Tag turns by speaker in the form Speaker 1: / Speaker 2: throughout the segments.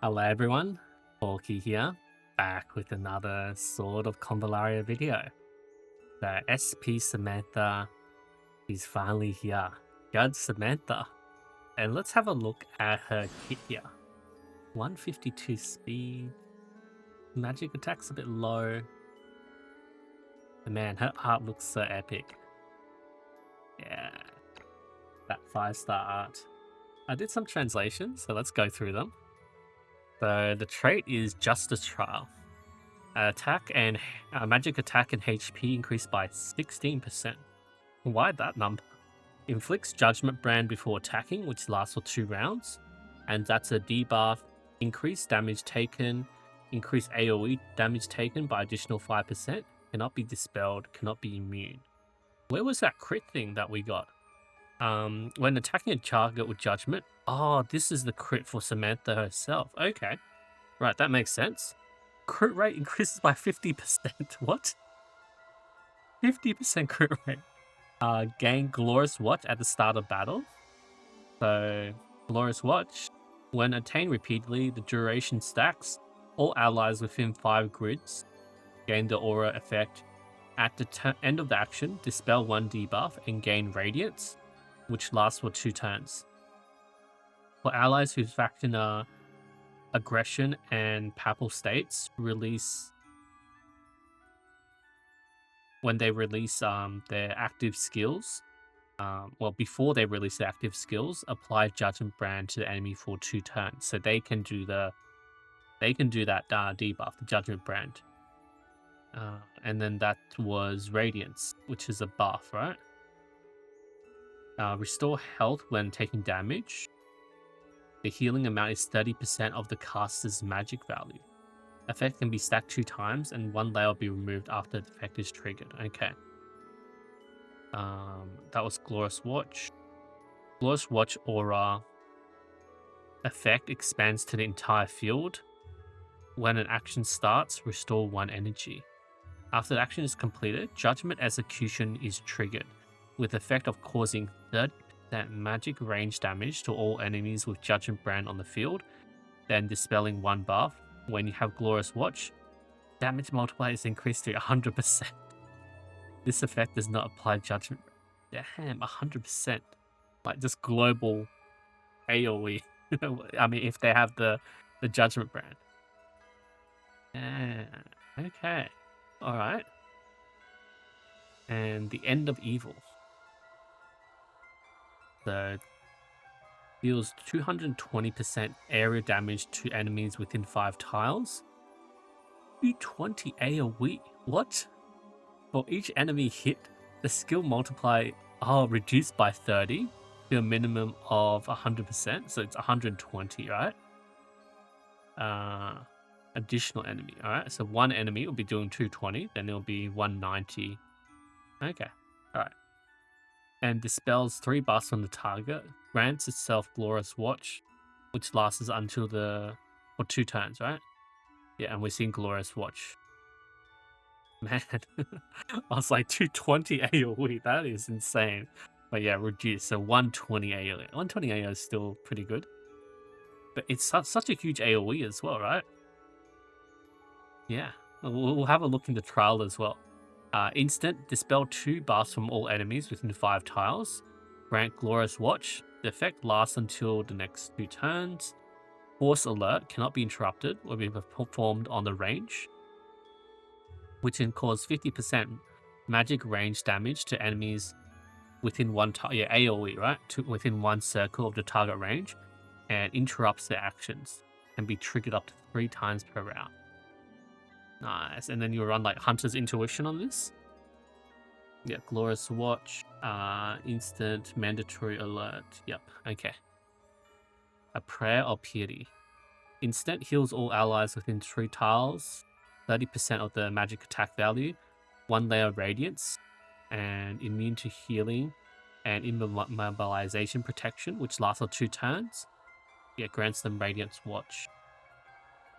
Speaker 1: Hello everyone, Hawky here, back with another sort of Convallaria video. The SP Samantha is finally here. Judge Samantha. And let's have a look at her kit here. 152 speed. Magic attack's a bit low. And man, her art looks so epic. Yeah, that 5-star art. I did some translations, so let's go through them. So the trait is Justice Trial. Attack and magic attack and HP increased by 16%. Why that number? Inflicts Judgment Brand before attacking, which lasts for 2 rounds. And that's a debuff. Increased damage taken. Increased AoE damage taken by additional 5%. Cannot be dispelled. Cannot be immune. Where was that crit thing that we got? When attacking a target with Judgment. Oh, this is the crit for Samantha herself. Okay. Right, that makes sense. Crit rate increases by 50%. What? 50% crit rate. Gain Glorious Watch at the start of battle. So, Glorious Watch. When attained repeatedly, the duration stacks. All allies within 5 grids gain the aura effect. At the end of the action, dispel 1 debuff and gain Radiance, which lasts for 2 turns. For allies whose faction are aggression and papal states, when they release their active skills, before they release their active skills, apply Judgment Brand to the enemy for 2 turns. So they can do that debuff, the Judgment Brand. And then that was Radiance, which is a buff, right? Restore health when taking damage. The healing amount is 30% of the caster's magic value. Effect can be stacked 2 times, and 1 layer will be removed after the effect is triggered. Okay. That was Glorious Watch. Glorious Watch aura effect expands to the entire field. When an action starts, restore 1 energy. After the action is completed, Judgment Execution is triggered, with effect of causing 30% magic range damage to all enemies with Judgment Brand on the field, then dispelling 1 buff. When you have Glorious Watch, damage multiplier is increased to 100%. This effect does not apply Judgment Brand. Damn, 100%. Like just global AoE. I mean, if they have the Judgment Brand. Yeah, okay. Alright. And the End of Evil. So deals 220% area damage to enemies within 5 tiles. 220 AoE. What? For each enemy hit, the skill multiplier reduced by 30 to a minimum of 100%. So it's 120, right? Additional enemy. Alright, so 1 enemy will be doing 220, then it'll be 190. Okay. Alright. And dispels 3 buffs from the target, grants itself Glorious Watch, which lasts until for 2 turns, right? Yeah, and we're seeing Glorious Watch. Man, I was like 220 AoE, that is insane. But yeah, reduced, so 120 AoE. 120 AoE is still pretty good. But it's such a huge AoE as well, right? Yeah, we'll have a look in the trial as well. Instant, dispel 2 buffs from all enemies within 5 tiles. Grant Glorious Watch. The effect lasts until the next 2 turns. Force Alert cannot be interrupted or be performed on the range, which can cause 50% magic range damage to enemies within 1 AoE, right? Within 1 circle of the target range, and interrupts their actions. Can be triggered up to 3 times per round. Nice. And then you run like Hunter's Intuition on this. Yeah, Glorious Watch, instant, mandatory alert. Yep, okay. A Prayer of Piety. Instant heals all allies within 3 tiles, 30% of the magic attack value, 1 layer of Radiance, and immune to healing and immobilization protection, which lasts for 2 turns. Yeah, grants them Radiance Watch.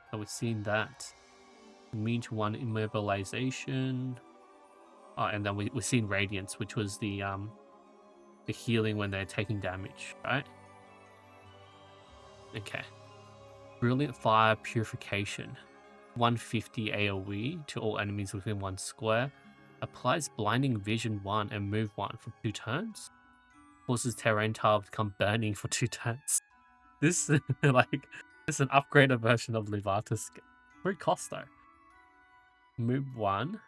Speaker 1: So we've seen that. Immune to 1 immobilization. Oh, and then we've seen Radiance, which was the healing when they're taking damage, right? Okay. Brilliant Fire Purification. 150 AoE to all enemies within 1 square. Applies Blinding Vision 1 and Move 1 for 2 turns. Forces terrain tile to become burning for 2 turns. This like it's an upgraded version of Livata's skill. Free cost though. Move 1.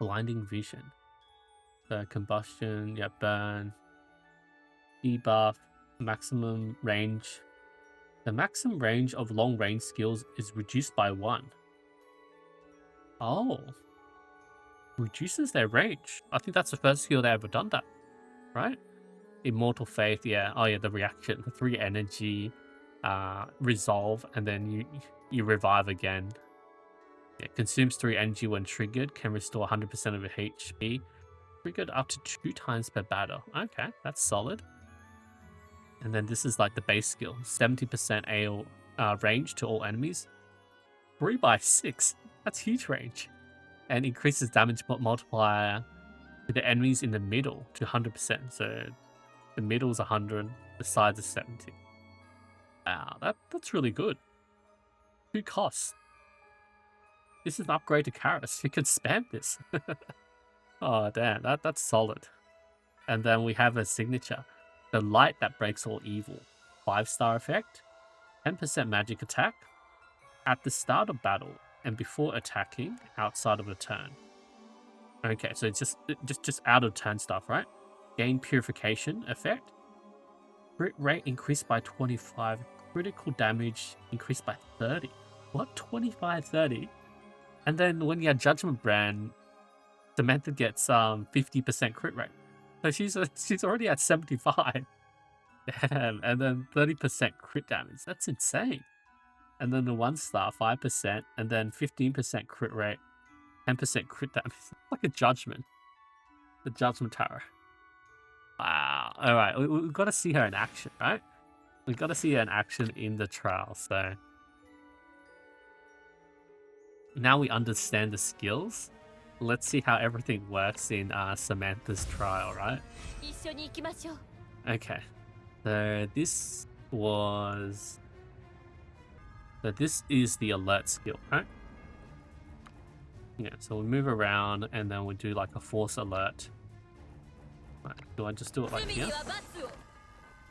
Speaker 1: Blinding Vision. Combustion, yeah, burn. Debuff, maximum range. The maximum range of long range skills is reduced by 1. Oh. Reduces their range. I think that's the first skill they ever done that. Right? Immortal Faith, yeah. Oh yeah, the reaction. 3 energy, resolve, and then you revive again. Yeah, consumes 3 energy when triggered. Can restore 100% of your HP. Triggered up to 2 times per battle. Okay, that's solid. And then this is like the base skill. 70% AO range to all enemies. 3x6. That's huge range. And increases damage multiplier to the enemies in the middle to 100%. So the middle is 100, the sides are 70. Wow, that's really good. 2 costs. This is an upgrade to Karis. You can spam this. Oh damn, that's solid. And then we have a signature. The Light that breaks all evil. 5-star effect. 10% magic attack. At the start of battle and before attacking outside of a turn. Okay, so it's just out of turn stuff, right? Gain purification effect. Crit rate increased by 25. Critical damage increased by 30. What? 25, 30? And then when you have Judgment Brand, Samantha gets 50% crit rate. So she's already at 75. Damn, and then 30% crit damage. That's insane. And then the 1-star, 5%, and then 15% crit rate, 10% crit damage. It's like a judgment. The Judgment Tower. Wow. Alright, we've got to see her in action, right? We've got to see her in action in the trial, so... Now we understand the skills. Let's see how everything works in Samantha's trial, right? Okay. So this was... So this is the alert skill, right? Yeah, so we move around and then we do like a force alert. Right, do I just do it like here?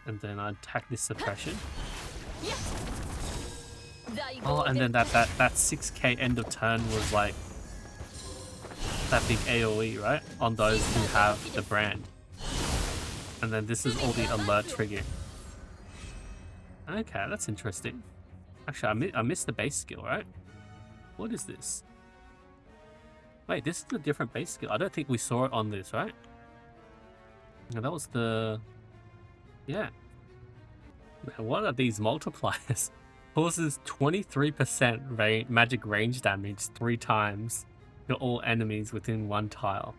Speaker 1: And then I attack this suppression. Oh, and then that 6k end of turn was like that big AoE, right? On those who have the brand. And then this is all the alert trigger. Okay, that's interesting. Actually, I missed the base skill, right? What is this? Wait, this is a different base skill. I don't think we saw it on this, right? No, that was the... Yeah. What are these multipliers? Causes 23% magic range damage 3 times to all enemies within 1 tile.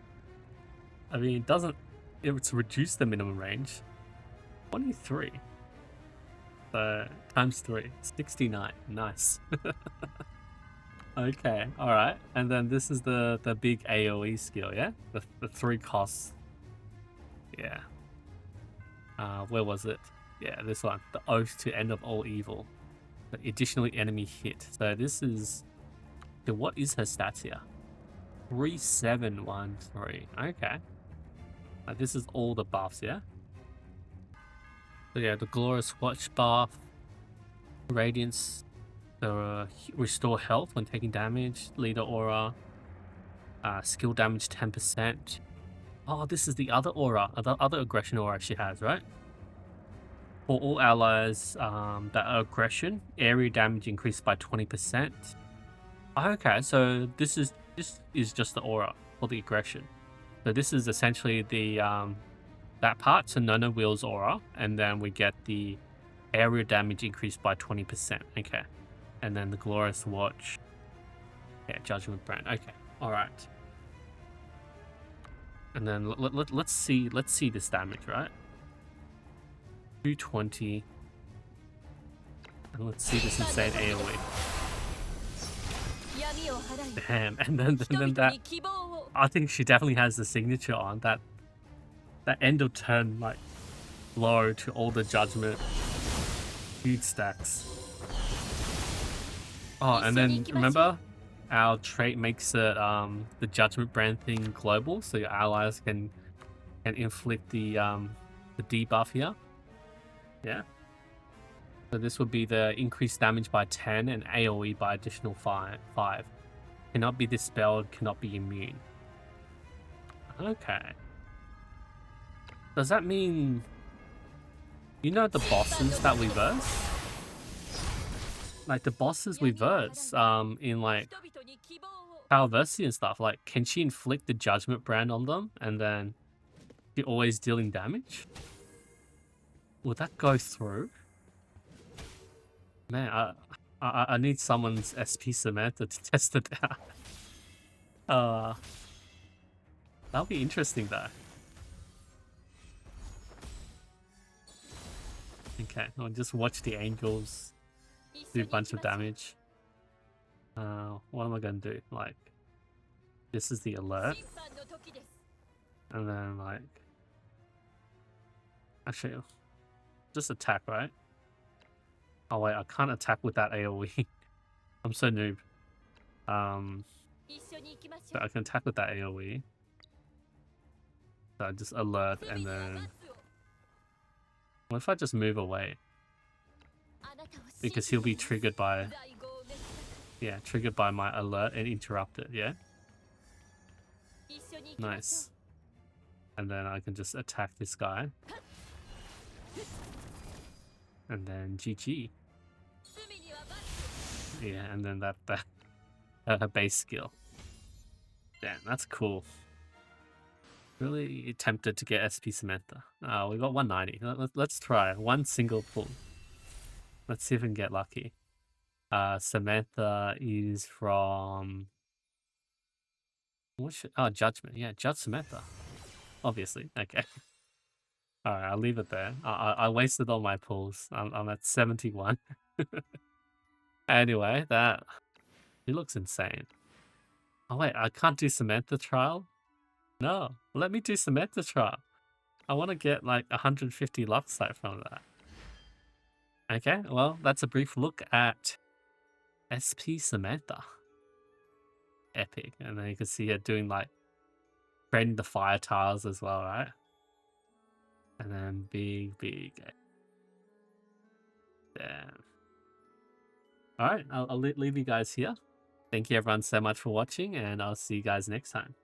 Speaker 1: I mean, it doesn't... It's reduced the minimum range. 23. So, times 3. 69. Nice. Okay, alright. And then this is the big AoE skill, yeah? The 3 costs. Yeah. Where was it? Yeah, this one. The Oath to End of All Evil. The additionally enemy hit. So this is... What is her stats here? 3713. Okay. This is all the buffs, yeah? So yeah, the Glorious Watch buff. Radiance. Restore health when taking damage. Leader aura. Skill damage 10%. Oh, this is the other aura. The other aggression aura she has, right? For all allies that are aggression, area damage increased by 20%. Okay, so this is just the aura for the aggression. So this is essentially the that part, so Nona Wheel's aura, and then we get the area damage increased by 20%. Okay, and then the Glorious Watch. Yeah, Judgment Brand. Okay, all right. And then let's see this damage, right? 220. And let's see this insane AoE. Damn, and then that... I think she definitely has the signature on that end of turn like blow to all the judgment. Huge stacks. Oh, and then remember, our trait makes it the judgment brand thing global, so your allies can inflict the debuff here. Yeah. So this would be the increased damage by 10 and AoE by additional 5. Cannot be dispelled, cannot be immune. Okay. Does that mean, you know, the bosses that we verse? Like the bosses we verse in like Powerversity and stuff, like can she inflict the judgment brand on them and then she always dealing damage? Would that go through? Man, I need someone's SP Samantha to test it out. That'll be interesting though. Okay, I'll just watch the angels do a bunch of damage. What am I gonna do? Like, this is the alert. And then like, actually, just attack, right? Oh wait, I can't attack with that AoE. I'm so noob. So I can attack with that AoE. So I just alert and then... What if I just move away? Because he'll be triggered by... Yeah, triggered by my alert and interrupt it, yeah? Nice. And then I can just attack this guy. And then GG. Yeah, and then that her base skill. Damn, that's cool. Really tempted to get SP Samantha. We got 190. Let's try one single pull. Let's see if we can get lucky. Samantha is from... Judgment. Yeah, Judge Samantha. Obviously. Okay. Alright, I'll leave it there. I wasted all my pulls. I'm at 71. Anyway, he looks insane. Oh wait, I can't do Samantha trial? No, let me do Samantha trial. I want to get like 150 Luxite from that. Okay, well, that's a brief look at SP Samantha. Epic. And then you can see her doing like trading the fire tiles as well, right? And then big. Damn. Alright, I'll leave you guys here. Thank you everyone so much for watching, and I'll see you guys next time.